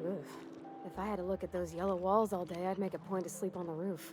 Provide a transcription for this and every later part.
Oof. If I had to look at those yellow walls all day, I'd make a point to sleep on the roof.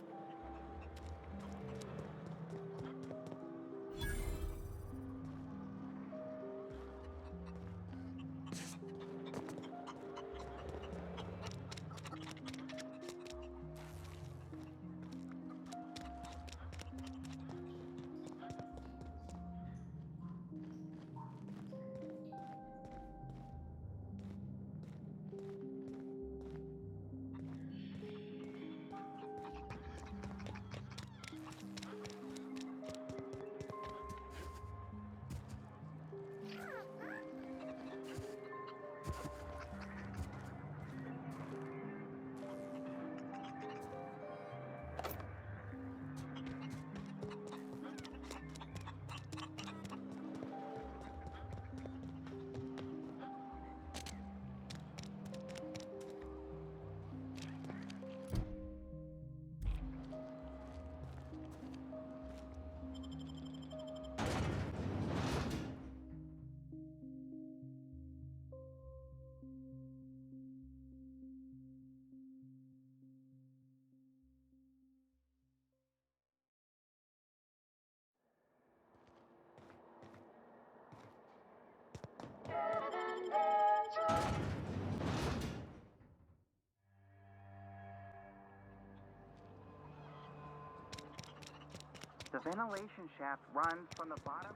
The ventilation shaft runs from the bottom.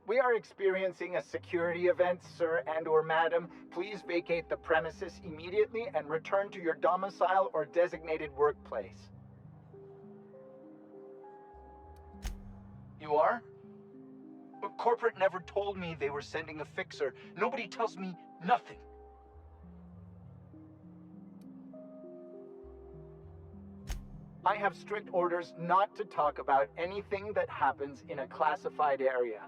We are experiencing a security event, sir and/or madam. Please vacate the premises immediately and return to your domicile or designated workplace. You are? But corporate never told me they were sending a fixer. Nobody tells me nothing. I have strict orders not to talk about anything that happens in a classified area.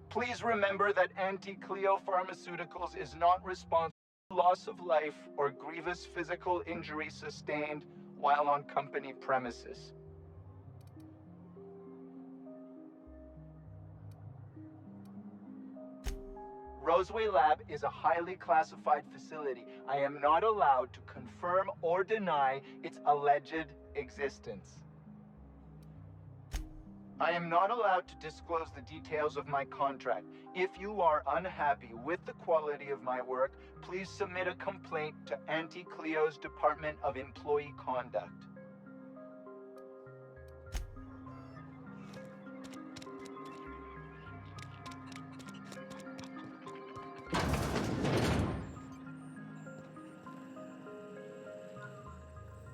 Please remember that Anti-Cleo Pharmaceuticals is not responsible for loss of life or grievous physical injury sustained while on company premises. Roseway Lab is a highly classified facility. I am not allowed to confirm or deny its alleged existence. I am not allowed to disclose the details of my contract. If you are unhappy with the quality of my work, please submit a complaint to Anti-Cleo's Department of Employee Conduct.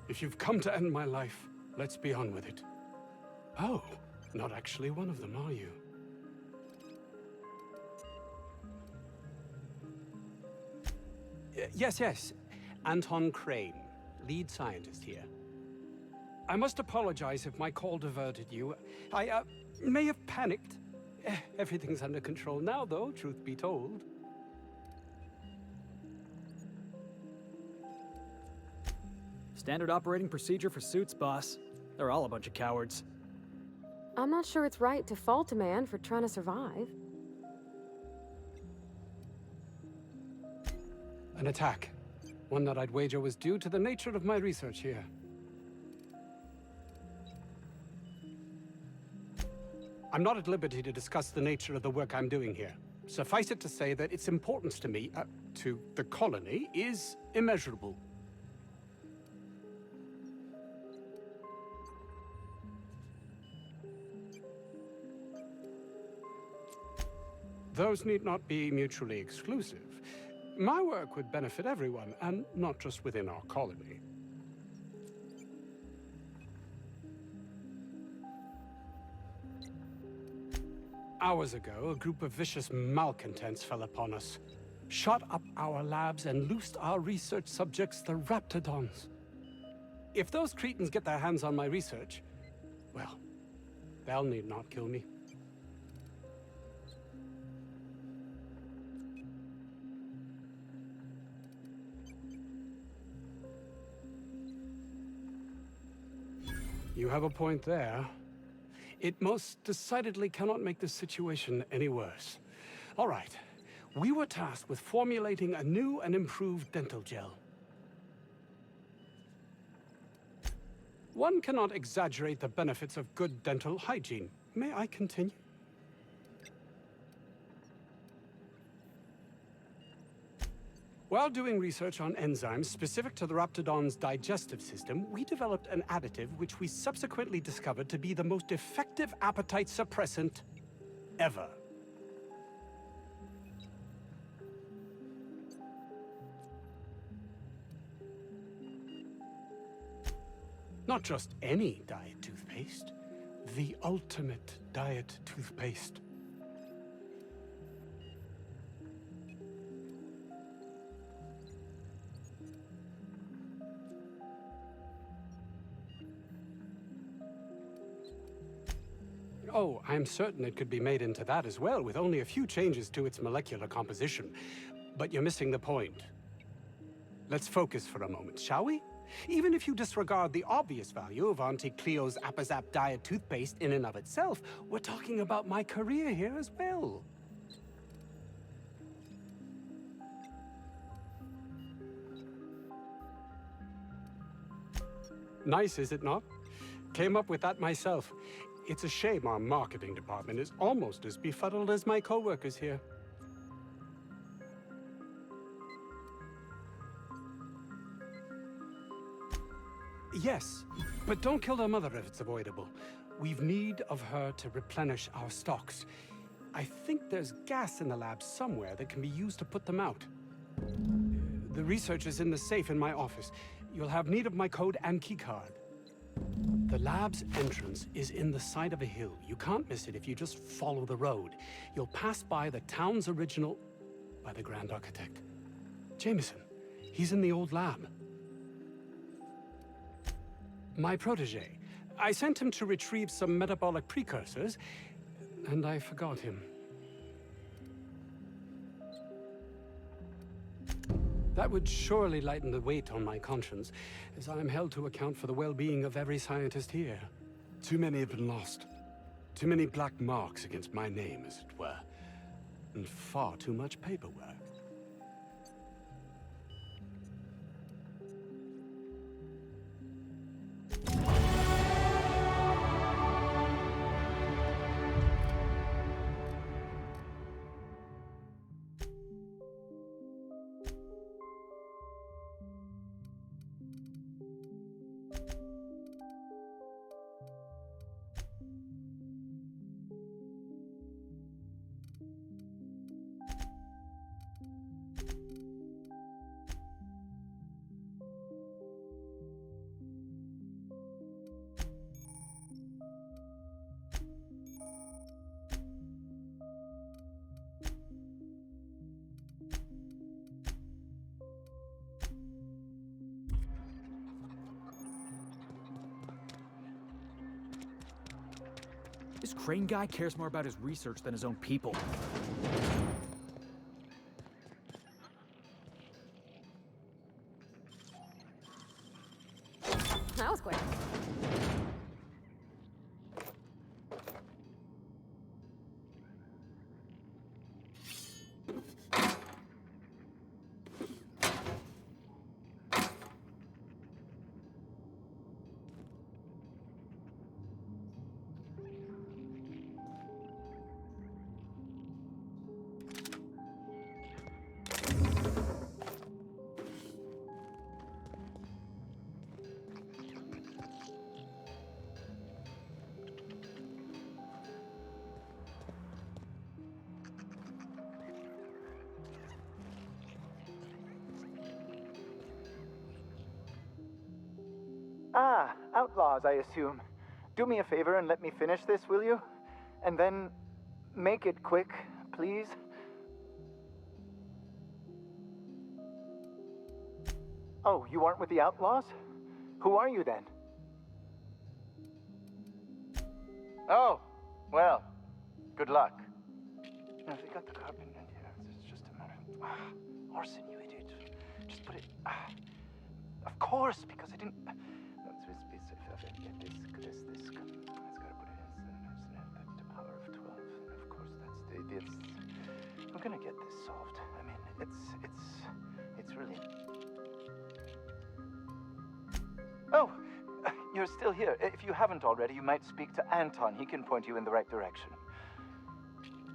If you've come to end my life, let's be on with it. Oh, not actually one of them, are you? Yes. Anton Crane, lead scientist here. I must apologize if my call diverted you. I may have panicked. Everything's under control now, though, truth be told. Standard operating procedure for suits, boss. They're all a bunch of cowards. I'm not sure it's right to fault a man for trying to survive. An attack. One that I'd wager was due to the nature of my research here. I'm not at liberty to discuss the nature of the work I'm doing here. Suffice it to say that its importance to me, to the colony, is immeasurable. Those need not be mutually exclusive. My work would benefit everyone, and not just within our colony. Hours ago, a group of vicious malcontents fell upon us, shot up our labs, and loosed our research subjects, the Raptidons. If those cretins get their hands on my research, well, they'll need not kill me. You have a point there. It most decidedly cannot make this situation any worse. All right. We were tasked with formulating a new and improved dental gel. One cannot exaggerate the benefits of good dental hygiene. May I continue? While doing research on enzymes specific to the Raptidon's digestive system, we developed an additive which we subsequently discovered to be the most effective appetite suppressant ever. Not just any diet toothpaste, the ultimate diet toothpaste. Oh, I'm certain it could be made into that as well, with only a few changes to its molecular composition. But you're missing the point. Let's focus for a moment, shall we? Even if you disregard the obvious value of Auntie Cleo's Appazap Diet toothpaste in and of itself, we're talking about my career here as well. Nice, is it not? Came up with that myself. It's a shame our marketing department is almost as befuddled as my co-workers here. Yes, but don't kill their mother if it's avoidable. We've need of her to replenish our stocks. I think there's gas in the lab somewhere that can be used to put them out. The research is in the safe in my office. You'll have need of my code and keycard. The lab's entrance is in the side of a hill. You can't miss it if you just follow the road. You'll pass by the town's original... by the Grand Architect. Jameson. He's in the old lab. My protege. I sent him to retrieve some metabolic precursors, and I forgot him. That would surely lighten the weight on my conscience, as I am held to account for the well-being of every scientist here. Too many have been lost. Too many black marks against my name, as it were. And far too much paperwork. This Crane guy cares more about his research than his own people. That was quick. Ah, outlaws, I assume. Do me a favor and let me finish this, will you? And then make it quick, please. Oh, you aren't with the outlaws? Who are you then? Oh, well, good luck. Now, if they got the carbon in here, it's just a matter of... Orson, you idiot. Just put it... of course, because I didn't... No, this. It's got to put it in the power of 12. And of course, that's the... We're gonna get this solved. I mean, it's really... Oh, you're still here. If you haven't already, you might speak to Anton. He can point you in the right direction.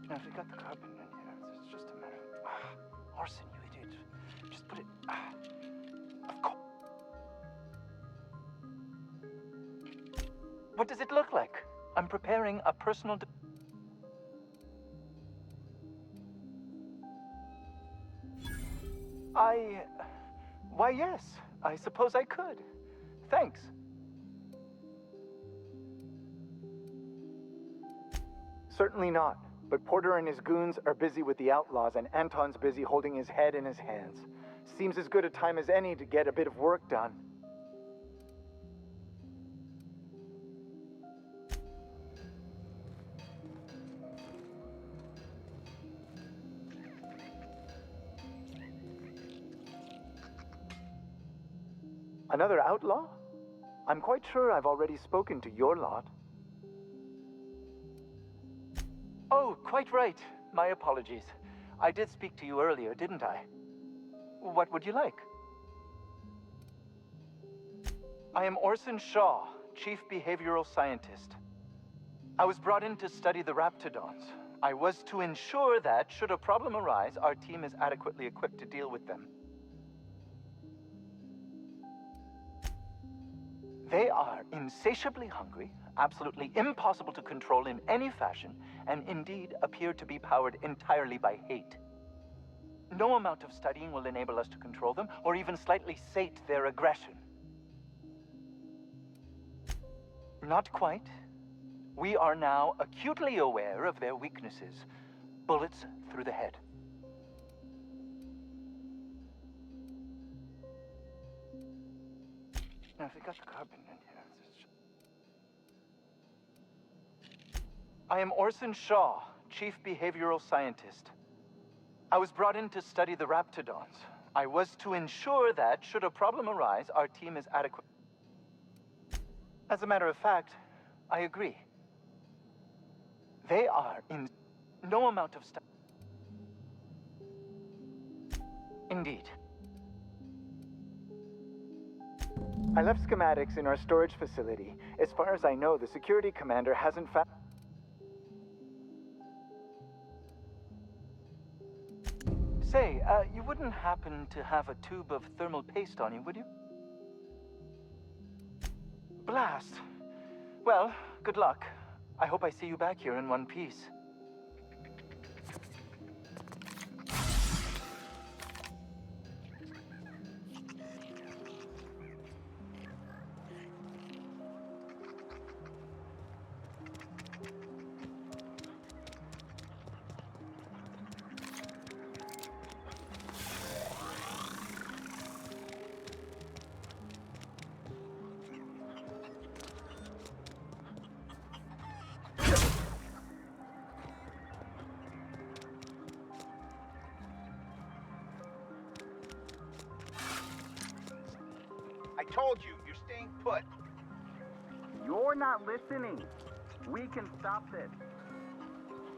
Now, if we got the carbon in here, it's just a matter of... Orson, you idiot. Just put it... of course. What does it look like? I'm preparing a personal... Why, yes. I suppose I could. Thanks. Certainly not. But Porter and his goons are busy with the outlaws, and Anton's busy holding his head in his hands. Seems as good a time as any to get a bit of work done. Another outlaw? I'm quite sure I've already spoken to your lot. Oh, quite right. My apologies. I did speak to you earlier, didn't I? What would you like? I am Orson Shaw, Chief Behavioral Scientist. I was brought in to study the Raptidons. I was to ensure that, should a problem arise, our team is adequately equipped to deal with them. They are insatiably hungry, absolutely impossible to control in any fashion, and indeed appear to be powered entirely by hate. No amount of studying will enable us to control them, or even slightly sate their aggression. Not quite. We are now acutely aware of their weaknesses. Bullets through the head. Now, if we got the carbon in here... I am Orson Shaw, Chief Behavioral Scientist. I was brought in to study the Raptidons. I was to ensure that, should a problem arise, our team is adequate. As a matter of fact, I agree. They are in no amount of study. Indeed. I left schematics in our storage facility. As far as I know, the security commander hasn't found... Say, you wouldn't happen to have a tube of thermal paste on you, would you? Blast. Well, good luck. I hope I see you back here in one piece. I told you, you're staying put. You're not listening. We can stop this.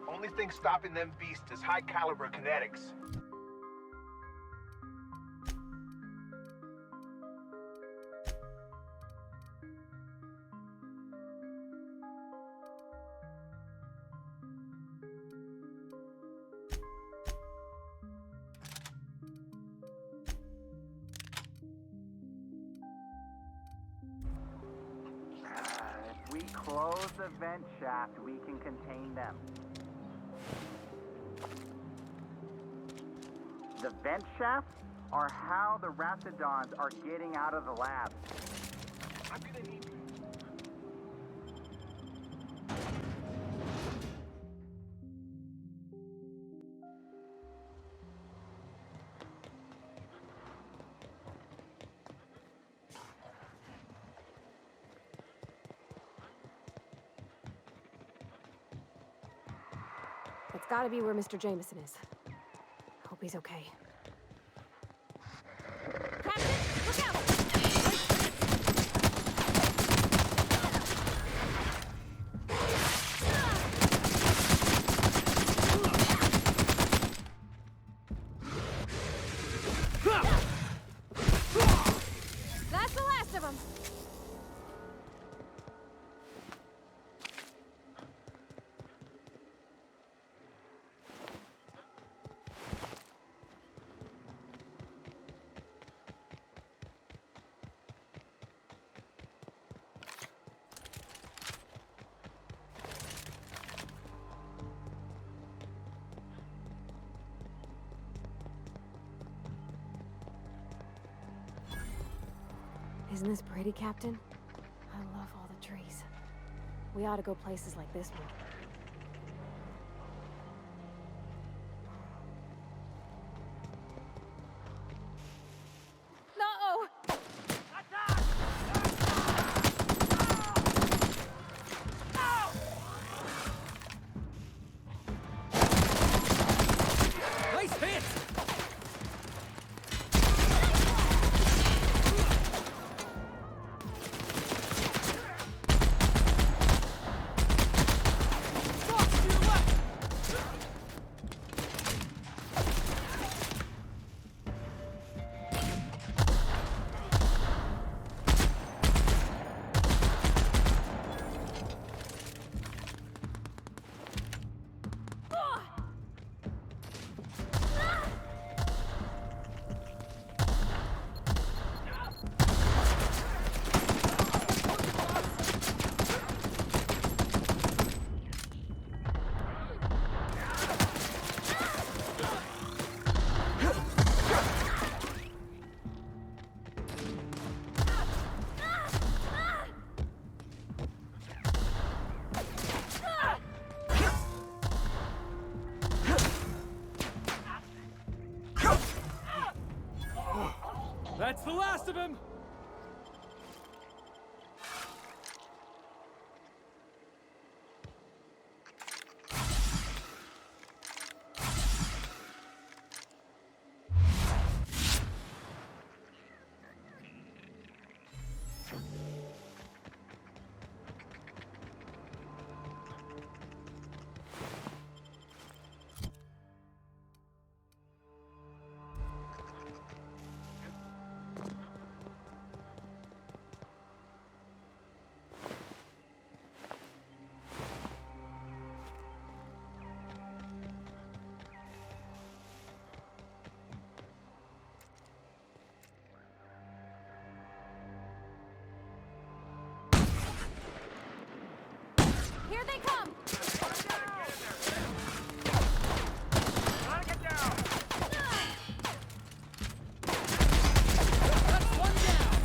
Only thing stopping them beasts is high caliber kinetics. If we close the vent shaft, we can contain them. The vent shafts are how the Raptidons are getting out of the lab. I'm gonna need... That's gotta be where Mr. Jameson is. Hope he's okay. Captain, look out! That's the last of them! Isn't this pretty, Captain? I love all the trees. We ought to go places like this one. No! Nice hit! That's the last of him! Here they come! That's one down!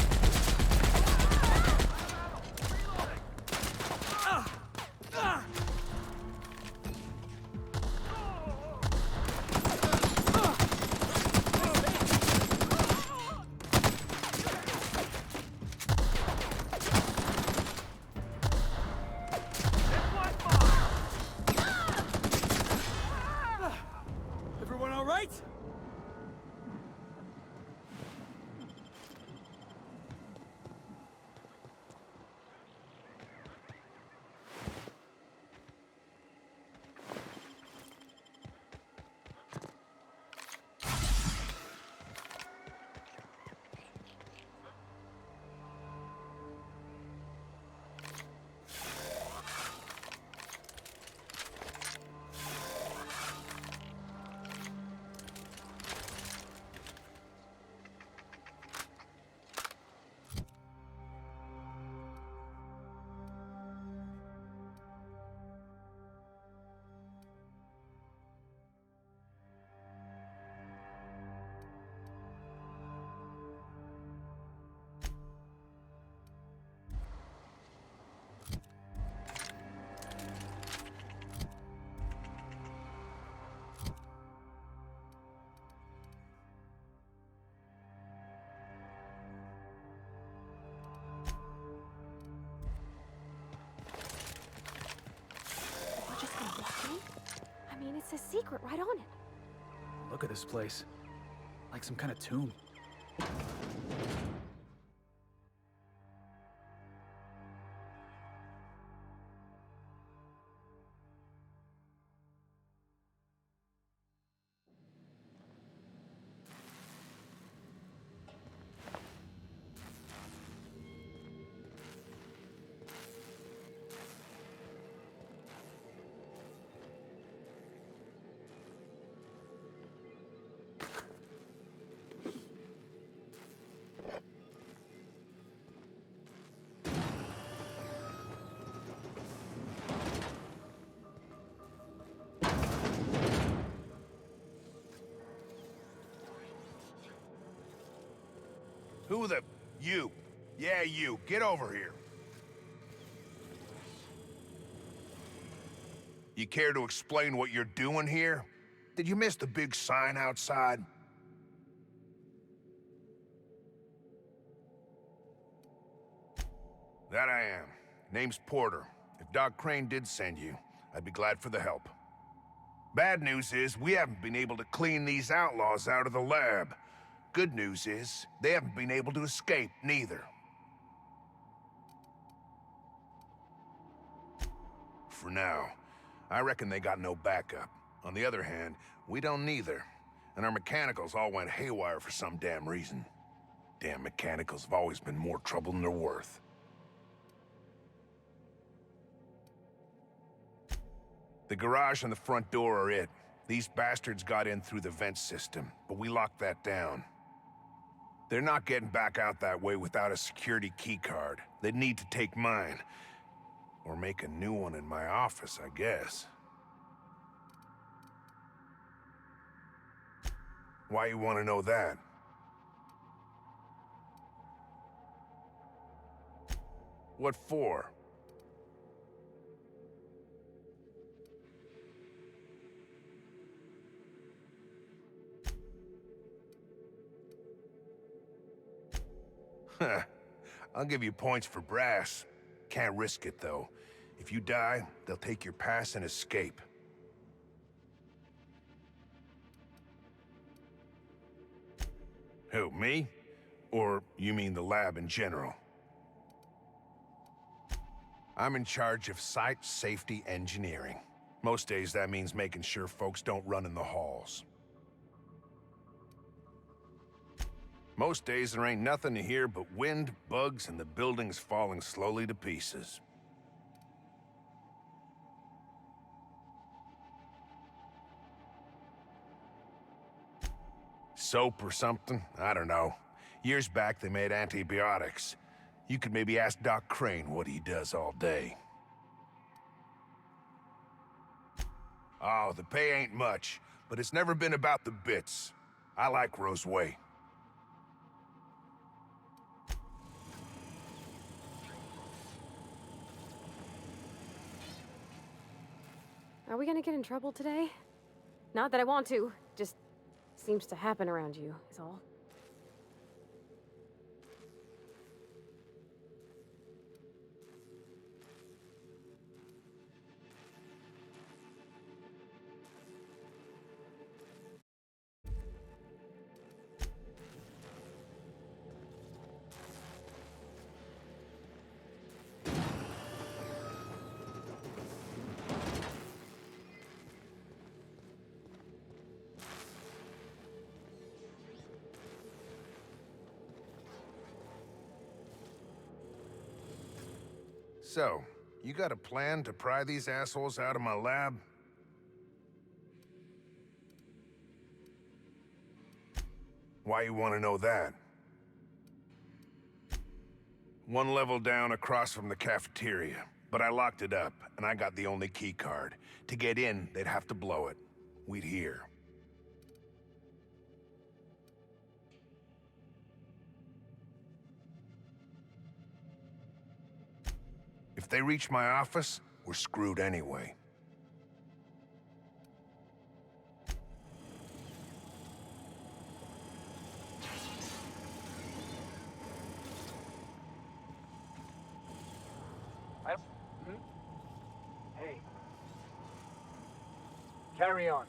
secret right on it. Look at this place. Like some kind of tomb. Who the... You. Yeah, you. Get over here. You care to explain what you're doing here? Did you miss the big sign outside? That I am. Name's Porter. If Doc Crane did send you, I'd be glad for the help. Bad news is, we haven't been able to clean these outlaws out of the lab. Good news is, they haven't been able to escape, neither. For now. I reckon they got no backup. On the other hand, we don't neither. And our mechanicals all went haywire for some damn reason. Damn mechanicals have always been more trouble than they're worth. The garage and the front door are it. These bastards got in through the vent system, but we locked that down. They're not getting back out that way without a security keycard. They'd need to take mine. Or make a new one in my office, I guess. Why you want to know that? What for? I'll give you points for brass. Can't risk it, though. If you die, they'll take your pass and escape. Who, me? Or you mean the lab in general? I'm in charge of site safety engineering. Most days that means making sure folks don't run in the halls. Most days there ain't nothing to hear but wind, bugs, and the buildings falling slowly to pieces. Soap or something? I don't know. Years back they made antibiotics. You could maybe ask Doc Crane what he does all day. Oh, the pay ain't much, but it's never been about the bits. I like Roseway. Are we gonna get in trouble today? Not that I want to, just seems to happen around you, is all. So, you got a plan to pry these assholes out of my lab? Why you want to know that? One level down across from the cafeteria, but I locked it up, and I got the only key card. To get in, they'd have to blow it. We'd hear. If they reach my office, we're screwed anyway. Hey. Carry on.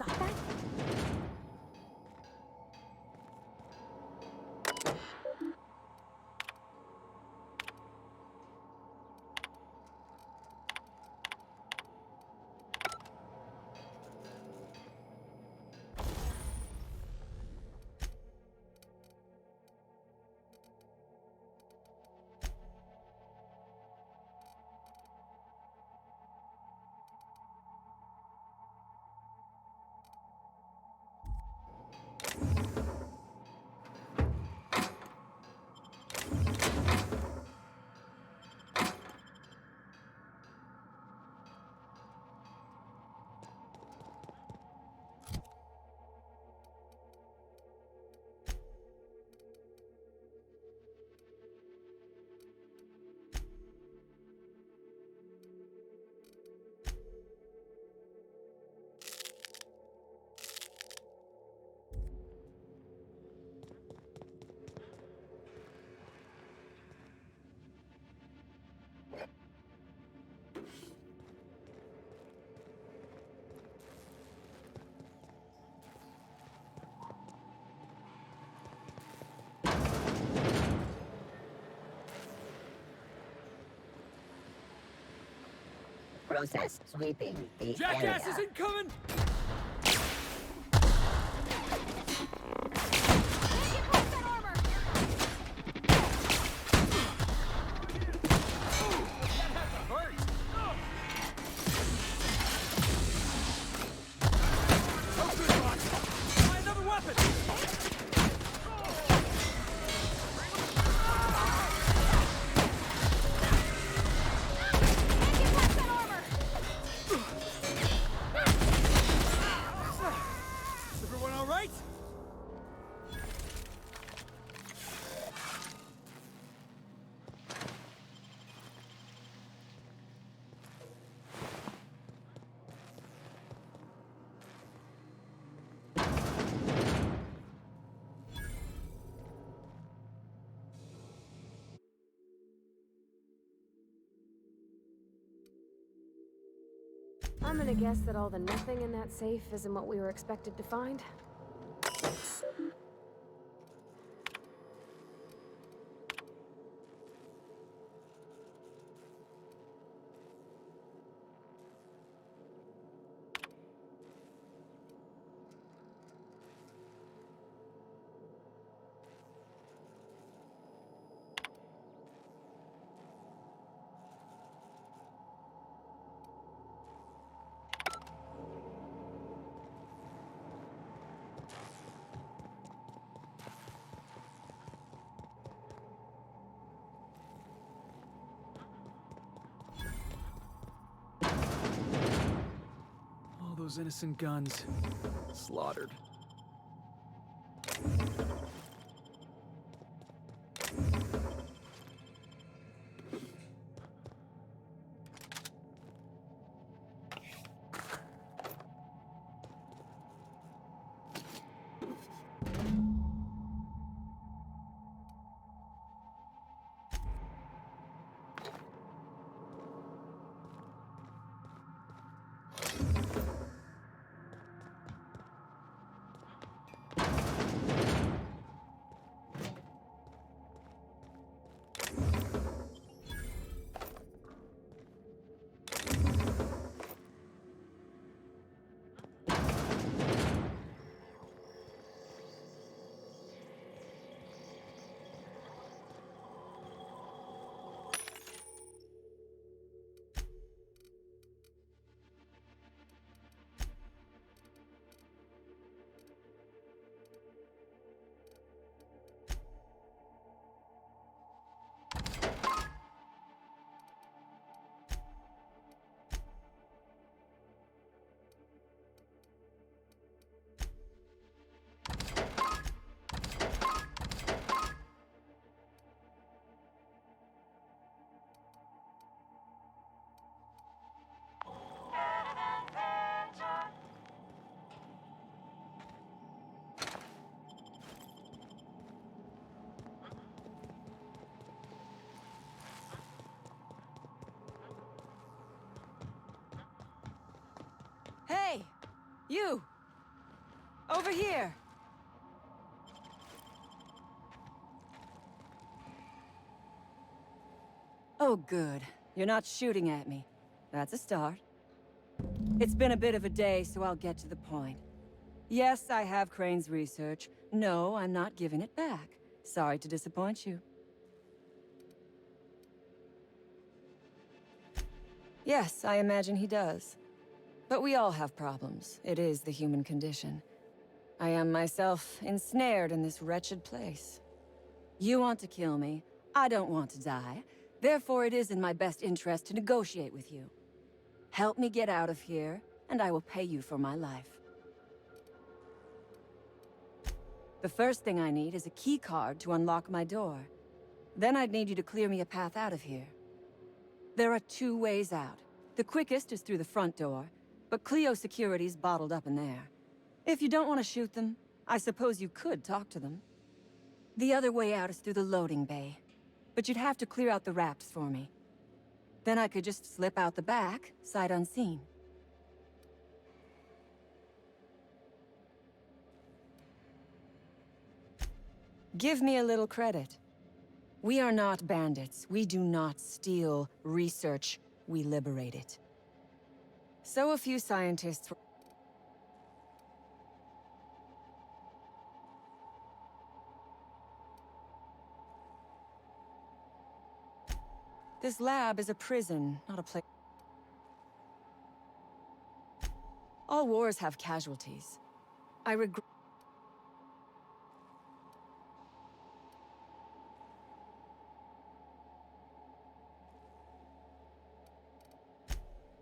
got that? Process sweeping the Jackass area. is incoming! Everyone all right? I'm gonna guess that all the nothing in that safe isn't what we were expected to find. All those innocent guns. Slaughtered. Hey! You! Over here! Oh, good. You're not shooting at me. That's a start. It's been a bit of a day, so I'll get to the point. Yes, I have Crane's research. No, I'm not giving it back. Sorry to disappoint you. Yes, I imagine he does. But we all have problems. It is the human condition. I am myself ensnared in this wretched place. You want to kill me. I don't want to die. Therefore, it is in my best interest to negotiate with you. Help me get out of here, and I will pay you for my life. The first thing I need is a key card to unlock my door. Then I'd need you to clear me a path out of here. There are 2 ways out. The quickest is through the front door, but Cleo security's bottled up in there. If you don't want to shoot them, I suppose you could talk to them. The other way out is through the loading bay, but you'd have to clear out the wraps for me. Then I could just slip out the back, sight unseen. Give me a little credit. We are not bandits. We do not steal research. We liberate it. So a few scientists... This lab is a prison, not a place. All wars have casualties. I regret...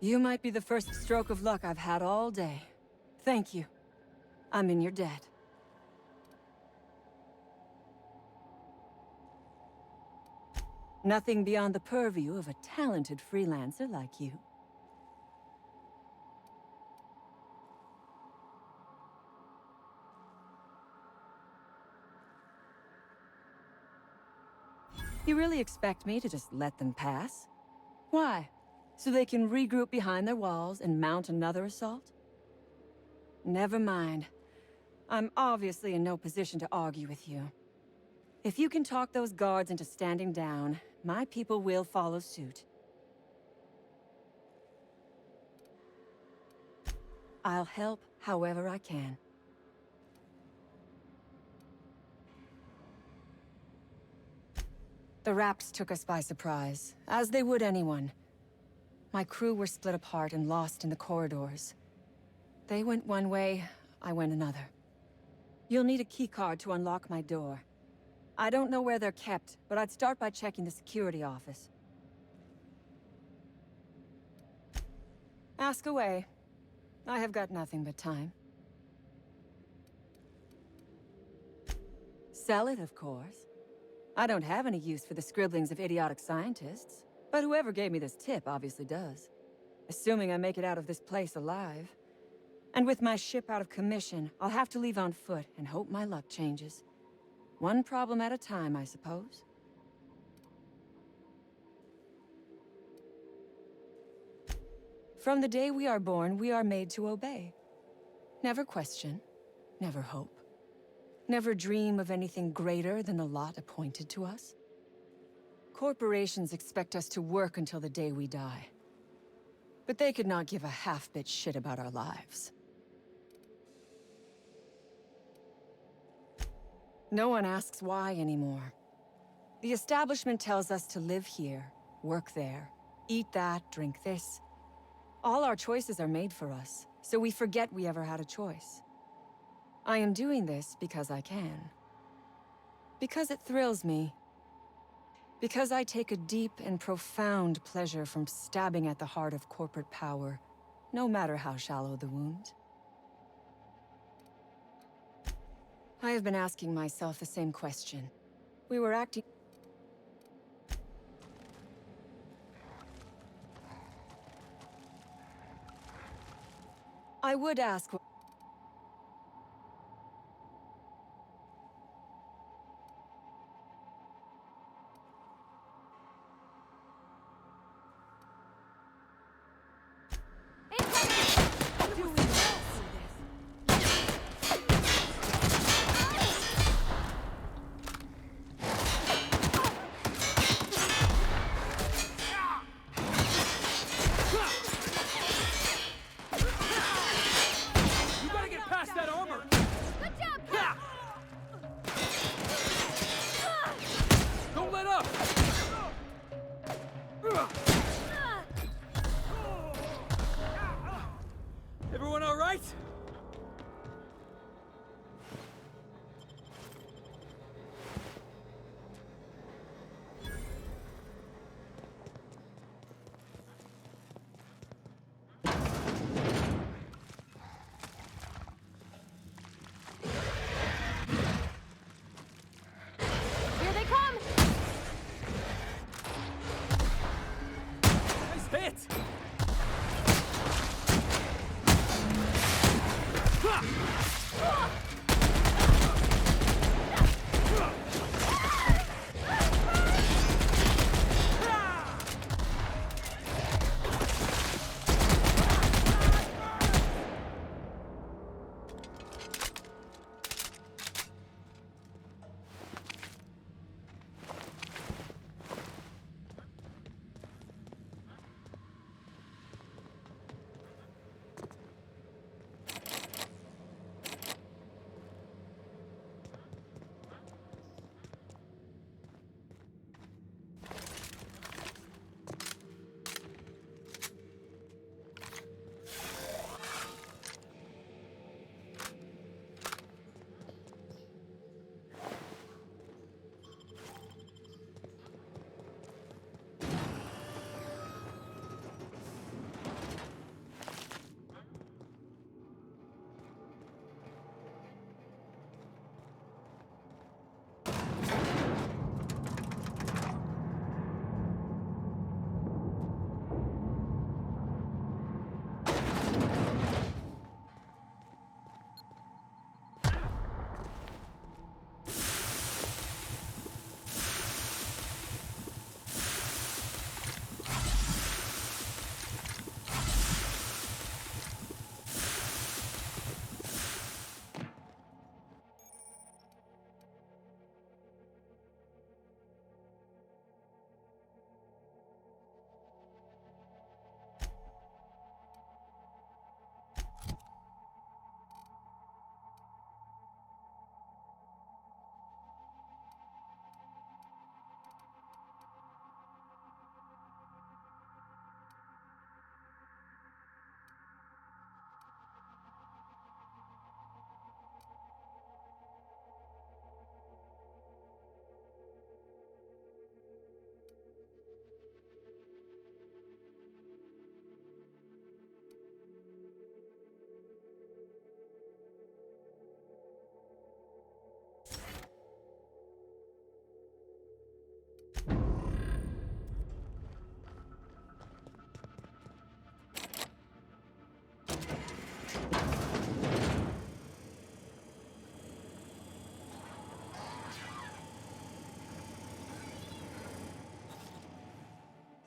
You might be the first stroke of luck I've had all day. Thank you. I'm in your debt. Nothing beyond the purview of a talented freelancer like you. You really expect me to just let them pass? Why? So they can regroup behind their walls and mount another assault? Never mind. I'm obviously in no position to argue with you. If you can talk those guards into standing down, my people will follow suit. I'll help however I can. The Raps took us by surprise, as they would anyone. My crew were split apart and lost in the corridors. They went one way, I went another. You'll need a keycard to unlock my door. I don't know where they're kept, but I'd start by checking the security office. Ask away. I have got nothing but time. Sell it, of course. I don't have any use for the scribblings of idiotic scientists, but whoever gave me this tip obviously does. Assuming I make it out of this place alive. And with my ship out of commission, I'll have to leave on foot and hope my luck changes. One problem at a time, I suppose. From the day we are born, we are made to obey. Never question, never hope. Never dream of anything greater than the lot appointed to us. Corporations expect us to work until the day we die. But they could not give a half-bit shit about our lives. No one asks why anymore. The establishment tells us to live here, work there, eat that, drink this. All our choices are made for us, so we forget we ever had a choice. I am doing this because I can. Because it thrills me. Because I take a deep and profound pleasure from stabbing at the heart of corporate power, no matter how shallow the wound. I have been asking myself the same question. We were acting... I would ask...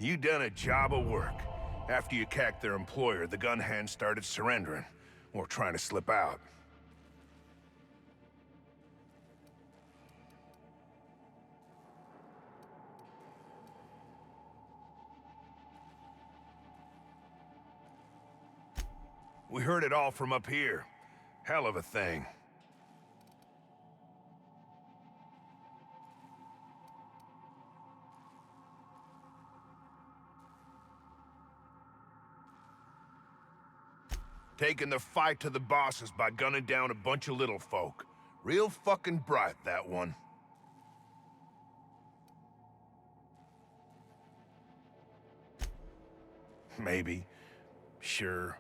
You done a job of work. After you cacked their employer, the gun hands started surrendering, or trying to slip out. We heard it all from up here. Hell of a thing. Taking the fight to the bosses by gunning down a bunch of little folk. Real fucking bright, that one. Maybe. Sure.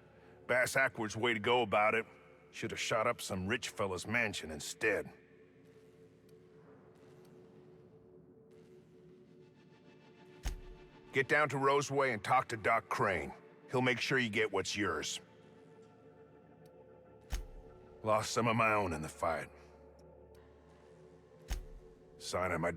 Bass Ackwards' way to go about it. Should have shot up some rich fella's mansion instead. Get down to Roseway and talk to Doc Crane. He'll make sure you get what's yours. Lost some of my own in the fight. Sign of my...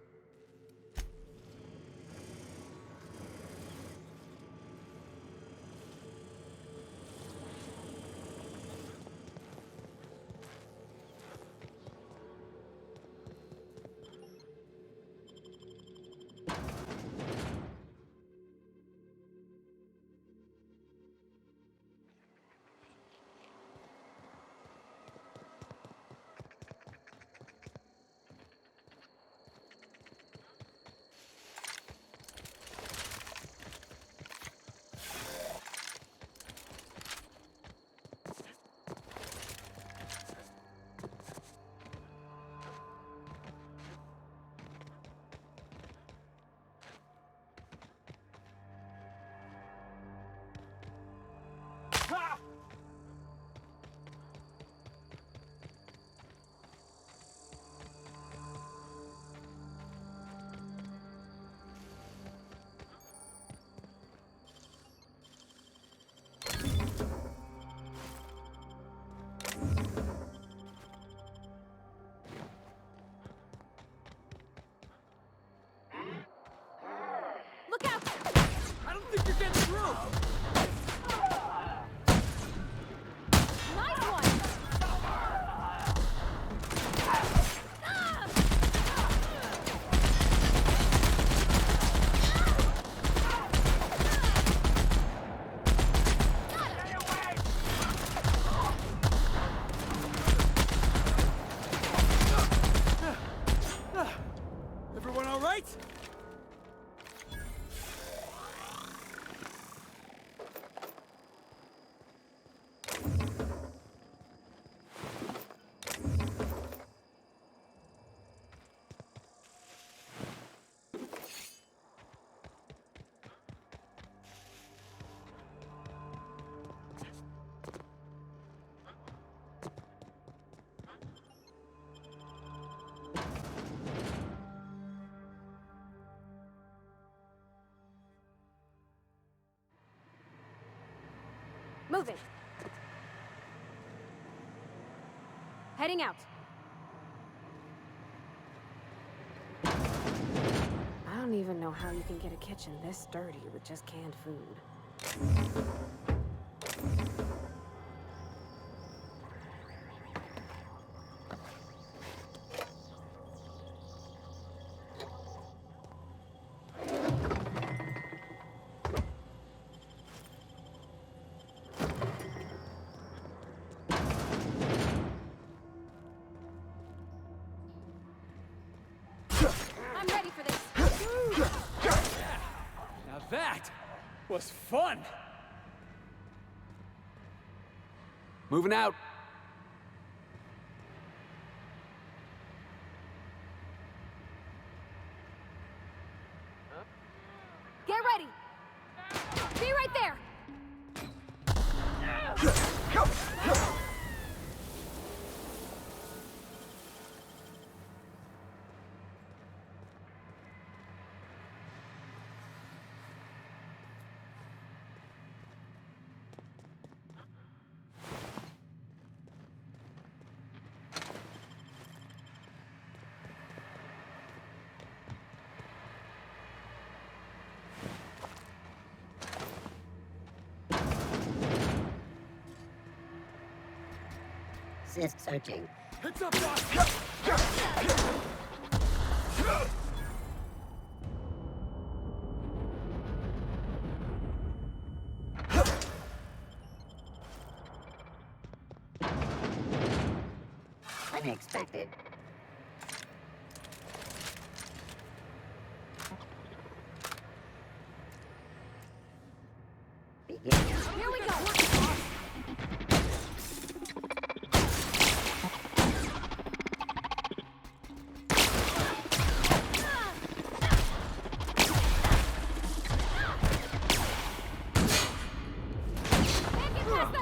Look out! I don't think you're getting through! Nice one! Everyone all right? Moving. Heading out. I don't even know how you can get a kitchen this dirty with just canned food. I'm ready for this. Now that was fun! Moving out. Get ready. Be right there. Assist searching. Heads up, boss! Unexpected. Begin. Here we go! Can't get past that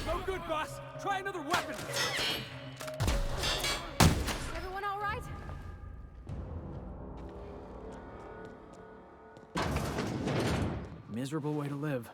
No good, boss! Try another weapon! Everyone all right? Miserable way to live.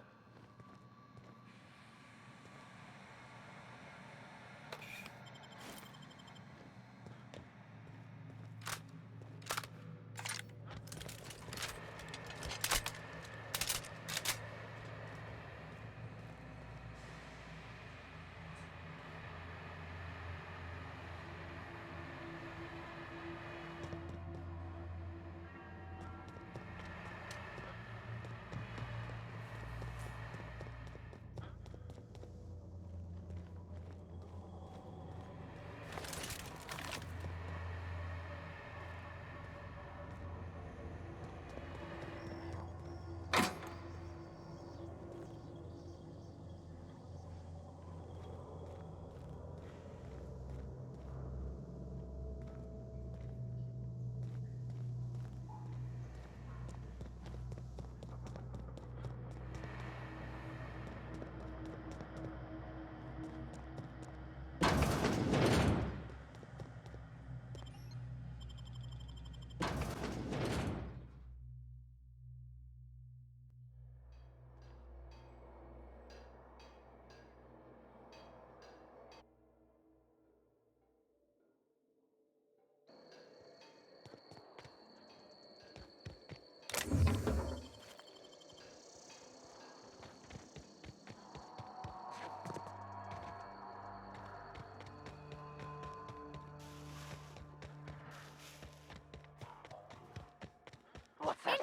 What's that?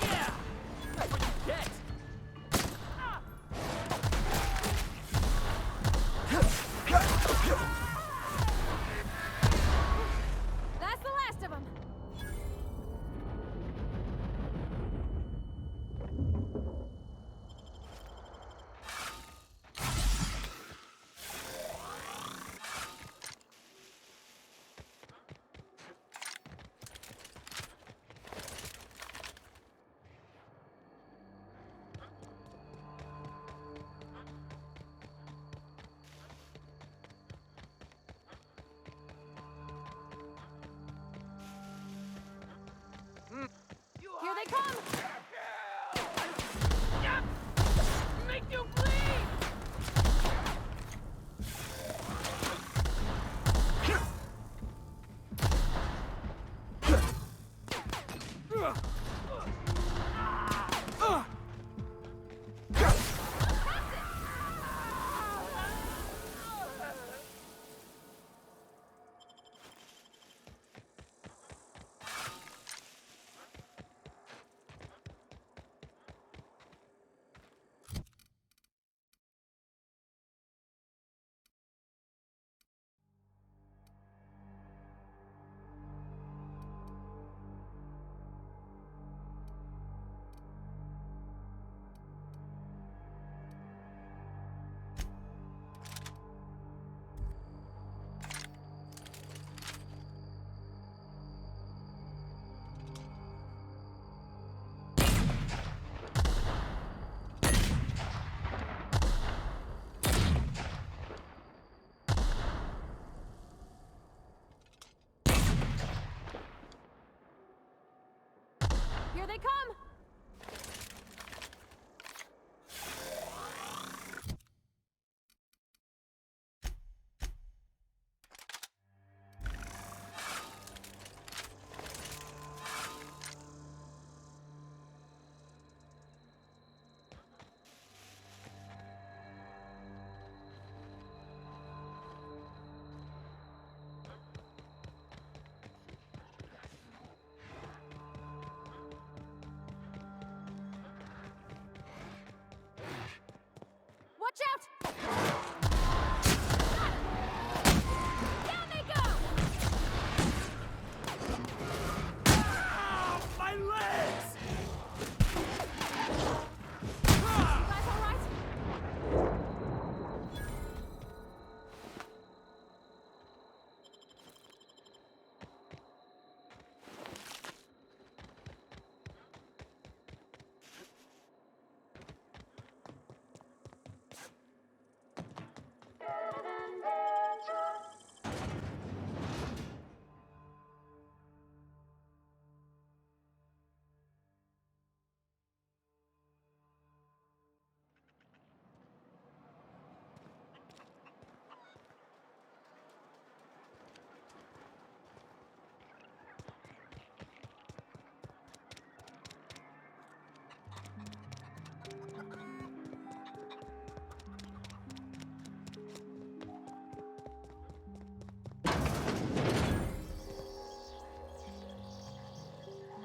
Yeah! That's what you get! That's the last of them! Here they come! Make you bleed! Here they come! Watch out! Down they go! Ah, my legs! You guys all right?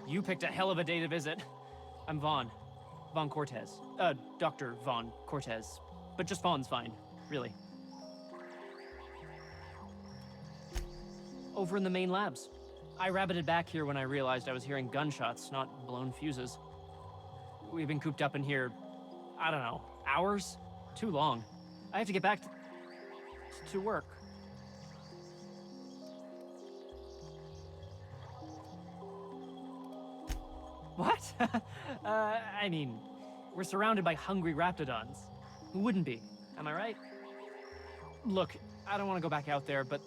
You picked a hell of a day to visit. I'm Vaughn. Vaughn Cortez. Dr. Vaughn Cortez. But just Vaughn's fine, really. Over in the main labs. I rabbited back here when I realized I was hearing gunshots, not blown fuses. We've been cooped up in here, I don't know, hours? Too long. I have to get back to work. What? I mean, we're surrounded by hungry raptidons. Who wouldn't be? Am I right? Look, I don't want to go back out there, but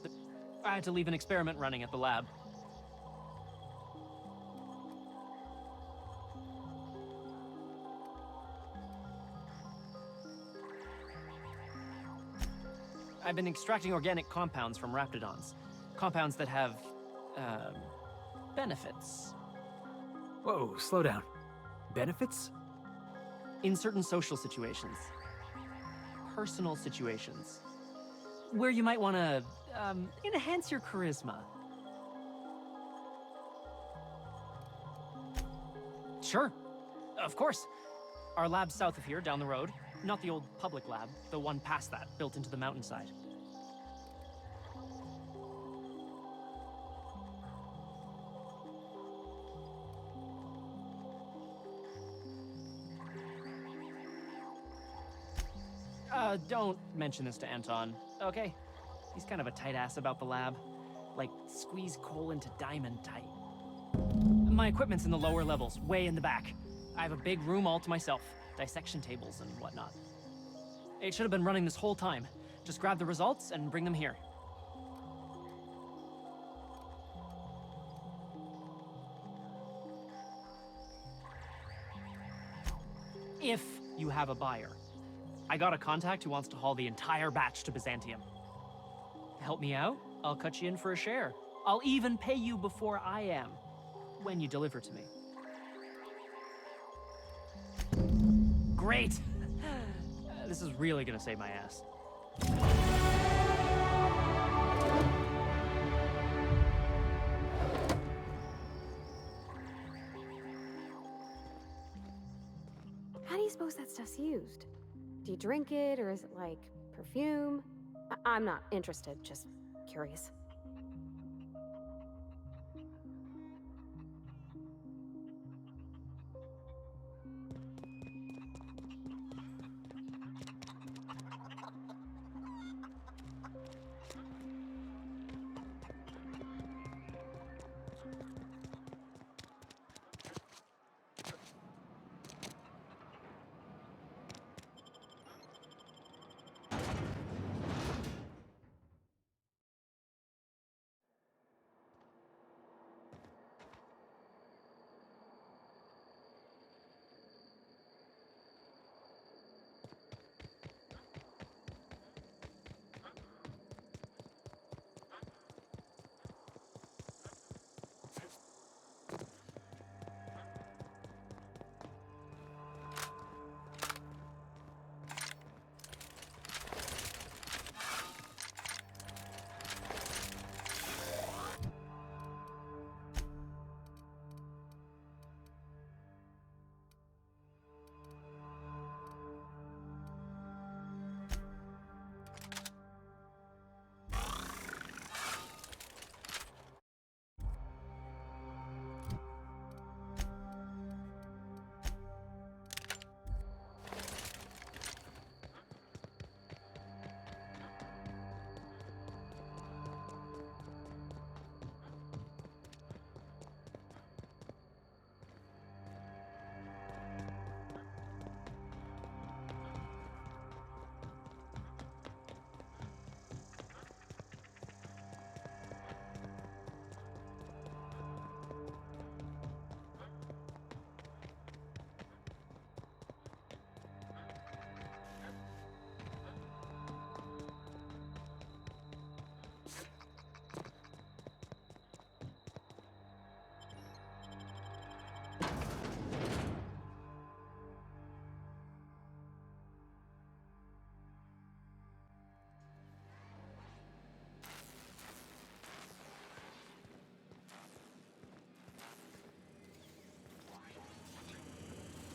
I had to leave an experiment running at the lab. I've been extracting organic compounds from raptidons. Compounds that have, benefits. Whoa, slow down. Benefits? In certain social situations. Personal situations. Where you might want to, enhance your charisma. Sure. Of course. Our lab's south of here, down the road. Not the old public lab, the one past that, built into the mountainside. Don't mention this to Anton, okay? He's kind of a tight ass about the lab. Like, squeeze coal into diamond tight. My equipment's in the lower levels, way in the back. I have a big room all to myself, dissection tables and whatnot. It should have been running this whole time. Just grab the results and bring them here. If you have a buyer. I got a contact who wants to haul the entire batch to Byzantium. Help me out, I'll cut you in for a share. I'll even pay you before I am, when you deliver to me. Great! This is really gonna save my ass. How do you suppose that stuff's used? Do you drink it, or is it like perfume? I'm not interested, just curious.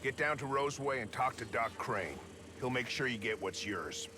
Get down to Roseway and talk to Doc Crane. He'll make sure you get what's yours.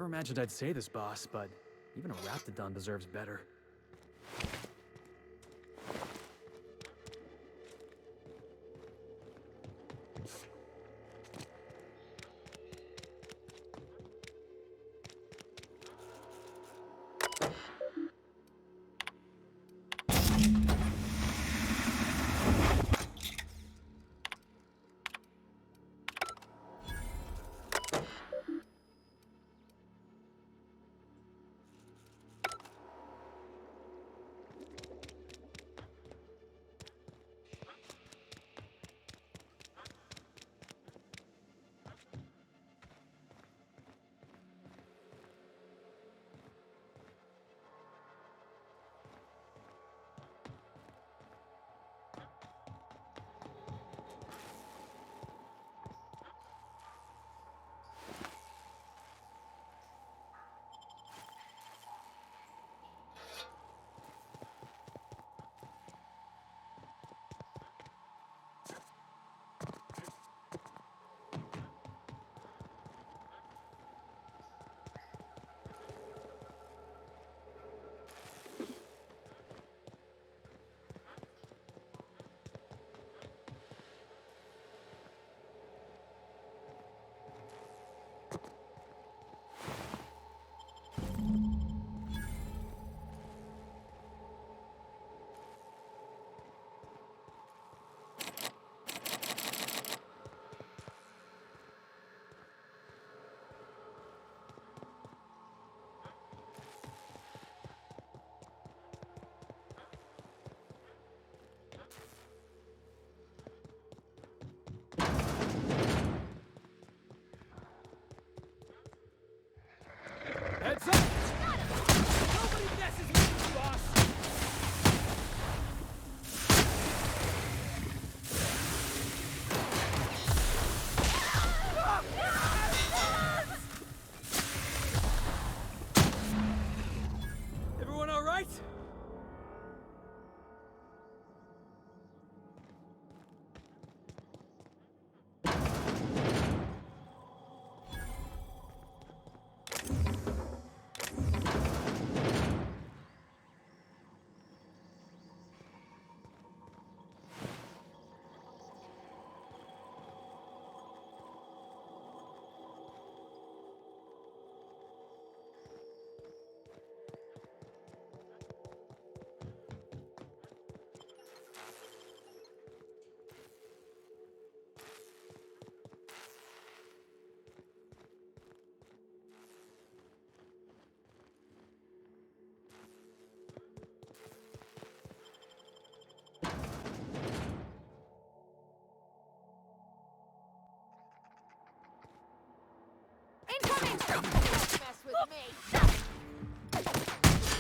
Never imagined I'd say this, boss, but even a Raptidon deserves better.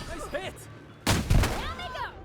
Nice hit! Down they go!